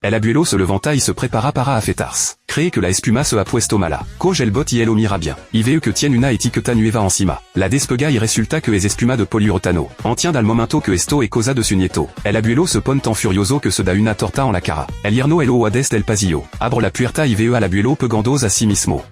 El abuelo se levanta y se prepara para afeitarse. Cree que la espuma se ha puesto mala. Coge el bot y él lo mira bien. Y veo que tiene una etiqueta nueva encima. La despega y resulta que es espuma de poliuretano. Entiende al momento que esto es cosa de su nieto. El abuelo se pone tan furioso que se da una torta en la cara. El yerno el oa des del pasillo. Abre la puerta y veo al abuelo pegándose a sí mismo.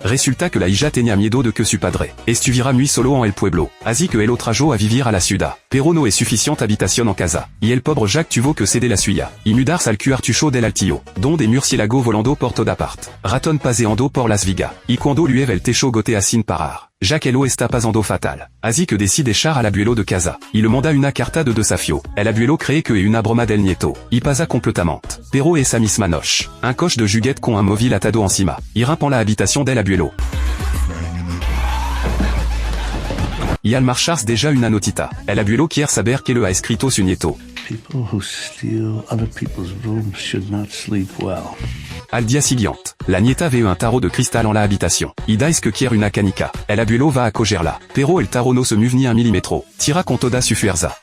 Resulta que la hija tenía miedo de que su padre estuviera muy solo en el pueblo, así que el lo trajo a vivir a la ciudad. Pero no es suficiente habitación en casa, y el pobre Jack tuvo que ceder la suya, y mudarse al cuartucho del altillo, donde murciélagos volando por toda parte, ratón paseando por Las Vegas, y cuando llueve el techo gotea sin parar. Jack Elo está pasando fatal, así que decide echar al abuelo de casa. Y le manda una carta de desafío. El abuelo cree que es una broma del nieto, y pasa completamente. Pero esa misma noche, un coche de juguete con un móvil atado encima, irrumpe en la habitación del abuelo. Y al marcharse deja una notita. El abuelo quiere saber que le ha escrito su nieto. People who steal other people's rooms should not sleep well. Al día siguiente, la nieta ve un tarot de cristal en la habitación. Y dice que quiere una canica. El abuelo va a cogerla. Pero el tarot no se mueve ni un milímetro. Tira con toda su fuerza.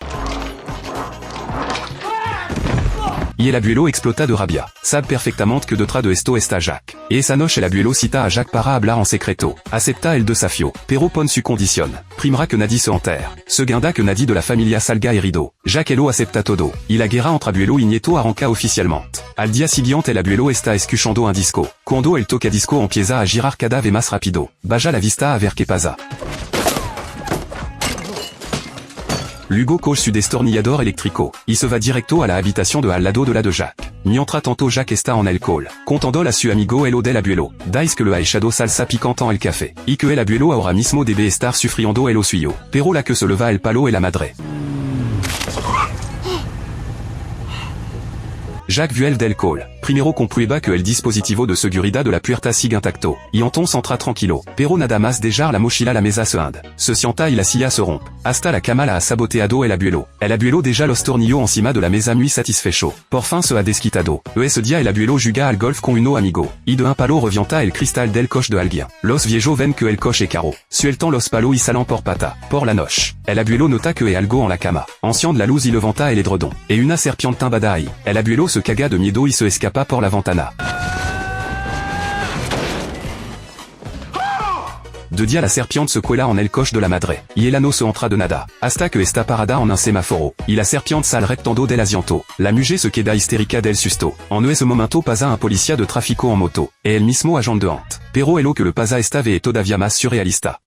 Y el abuelo explota de rabia. Sabe perfectamente que detrás de esto está Jack. Y esa noche el abuelo cita a Jack para hablar en secreto. Acepta el desafío, pero pone su condición. Primera que nadie se enterre. Segunda que nadie de la familia salga herido. Jack Elo acepta todo. Y la guerra entre abuelo y nieto arranca oficialmente. Al día siguiente el abuelo está escuchando un disco. Cuando el toca disco empieza a girar cada vez más rápido. Baja la vista a ver qué pasa. Luego coge su destornillador eléctrico, y se va directo a la habitación de al lado de la de Jack. Mientras tanto Jack está en alcohol, contando a su amigo Elo del abuelo. Dice que le ha echado salsa picante en el café, y que el abuelo ahora mismo debe estar sufriendo el suyo. Pero la que se leva el palo es la madre. Jack vio el del alcohol. Primero comprueba que el dispositivo de seguridad de la puerta sigue intacto. Y entonces entra tranquilo. Pero nada más dejar la mochila la mesa se hunde. Se sienta y la silla se rompe. Hasta la cama la ha saboteado el abuelo. El abuelo deja los tornillos encima de la mesa muy satisfecho. Por fin se ha desquitado. Ese día el abuelo juga al golf con uno amigo. Y de un palo revienta el cristal del coche de alguien. Los viejos ven que el coche es caro. Sueltan los palos y salen por pata. Por la noche. El abuelo nota que hay algo en la cama. Enciende la luz y levanta el edredon. Et una serpiente timbada ahí. El abuelo se caga de miedo y se escapa por la ventana. De día la serpiente se cuela en el coche de la madre, y ella no se entra de nada, hasta que está parada en un semáforo, y la serpiente sale rectando del asiento. La mujer se queda histérica del susto. En ese momento pasa un policía de tráfico en moto, y el mismo agente de Hunt. Pero el que le pasa esta vez es todavía más surrealista.